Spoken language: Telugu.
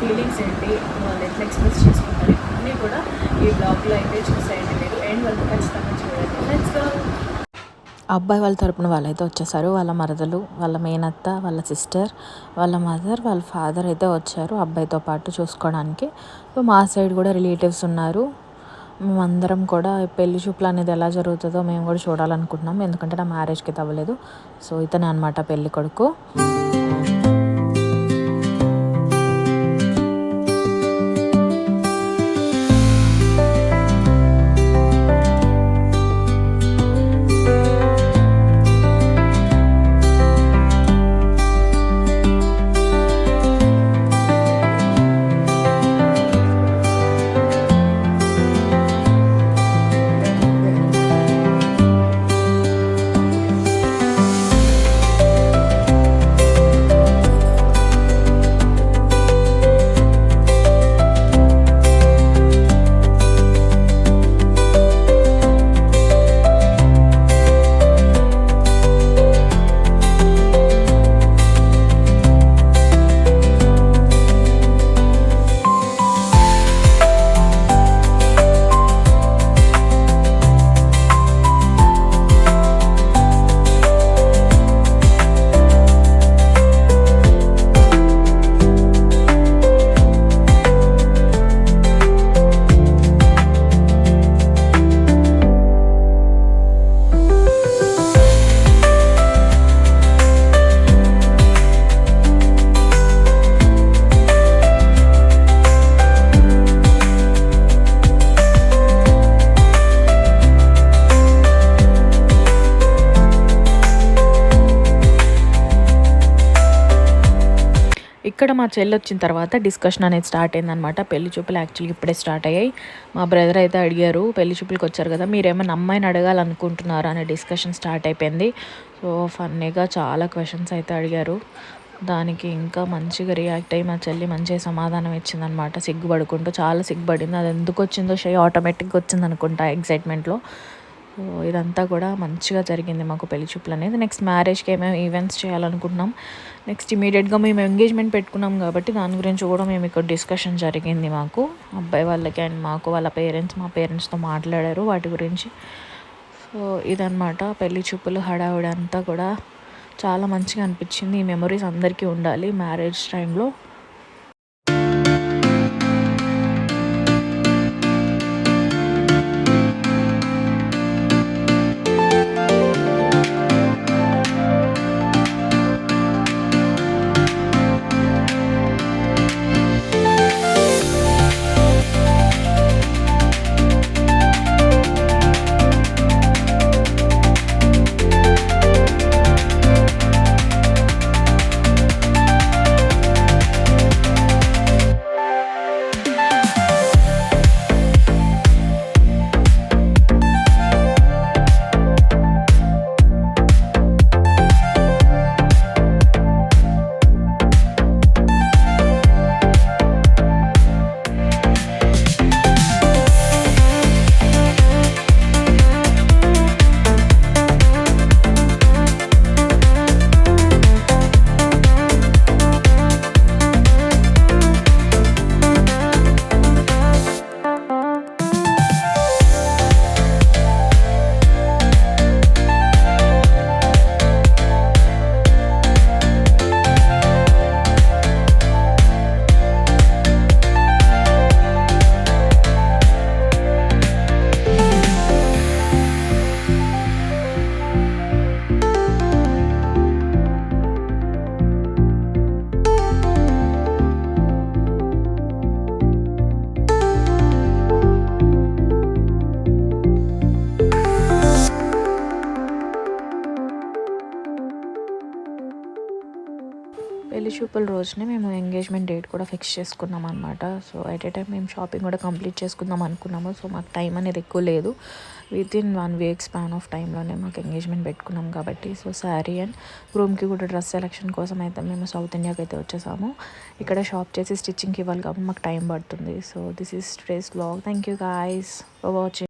ఫీలింగ్స్ ఏంటి, వాళ్ళు ఎట్లా ఎక్స్ప్రెస్ చేసుకుంటారు, ఇవన్నీ కూడా ఈ బ్లాగ్లో అయితే చూసేయండి మీరు. అండ్ వాళ్ళు ఖచ్చితంగా చూడండి. Let's go. అబ్బాయి వాళ్ళ తరపున వాళ్ళైతే వచ్చేసారు. వాళ్ళ మరదలు, వాళ్ళ మేనత్త, వాళ్ళ సిస్టర్, వాళ్ళ మదర్, వాళ్ళ ఫాదర్ అయితే వచ్చారు అబ్బాయితో పాటు చూసుకోవడానికి. సో మా సైడ్ కూడా రిలేటివ్స్ ఉన్నారు. మేమందరం కూడా పెళ్లి చూపులు అనేది ఎలా జరుగుతుందో మేము కూడా చూడాలనుకుంటున్నాం. ఎందుకంటే నా మ్యారేజ్కి అయితే అవ్వలేదు. సో ఇతనే అనమాట పెళ్లి కొడుకు. ఇక్కడ మా చెల్లి వచ్చిన తర్వాత డిస్కషన్ అనేది స్టార్ట్ అయిందనమాట. పెళ్లి చూపులు యాక్చువల్గా ఇప్పుడే స్టార్ట్ అయ్యాయి. మా బ్రదర్ అయితే అడిగారు, పెళ్లి చూపులకు వచ్చారు కదా, మీరేమైనా అమ్మాయిని అడగాలనుకుంటున్నారా అనే డిస్కషన్ స్టార్ట్ అయిపోయింది. సో ఫన్నీగా చాలా క్వశ్చన్స్ అయితే అడిగారు. దానికి ఇంకా మంచిగా రియాక్ట్ అయ్యి మా చెల్లి మంచిగా సమాధానం ఇచ్చిందనమాట. సిగ్గుపడుకుంటూ చాలా సిగ్గుపడింది. అది ఎందుకు వచ్చిందో షై ఆటోమేటిక్గా వచ్చింది అనుకుంటా ఎగ్జైట్మెంట్లో. సో ఇదంతా కూడా మంచిగా జరిగింది మాకు పెళ్లి చూపులు అనేది. నెక్స్ట్ మ్యారేజ్కి ఏమేమి ఈవెంట్స్ చేయాలనుకుంటున్నాం. నెక్స్ట్ ఇమీడియట్గా మేము ఎంగేజ్మెంట్ పెట్టుకున్నాం కాబట్టి దాని గురించి కూడా మేము ఇక్కడ డిస్కషన్ జరిగింది మాకు. అబ్బాయి వాళ్ళకి అండ్ మాకు వాళ్ళ పేరెంట్స్ మా పేరెంట్స్తో మాట్లాడారు వాటి గురించి. సో ఇదన్నమాట పెళ్లి చూపులు హడావుడి అంతా కూడా చాలా మంచిగా అనిపించింది. ఈ మెమరీస్ అందరికీ ఉండాలి మ్యారేజ్ టైంలో. పెళ్లి చూపుల రోజునే మేము ఎంగేజ్మెంట్ డేట్ కూడా ఫిక్స్ చేసుకున్నాం అనమాట. సో ఎట్ ఏ టైం మేము షాపింగ్ కూడా కంప్లీట్ చేసుకుందాం అనుకున్నాము. సో మాకు టైం అనేది ఎక్కువ లేదు. వితిన్ 1 వీక్ స్పాన్ ఆఫ్ టైంలోనే మాకు ఎంగేజ్మెంట్ పెట్టుకున్నాం కాబట్టి. సో శారీ అండ్ రూమ్కి కూడా డ్రెస్ సెలెక్షన్ కోసం అయితే మేము సౌత్ ఇండియాకి అయితే వచ్చేసాము. ఇక్కడ షాప్ చేసి స్టిచ్చింగ్కి ఇవ్వాలి కాబట్టి మాకు టైం పడుతుంది. So this is today's vlog. Thank you guys for watching.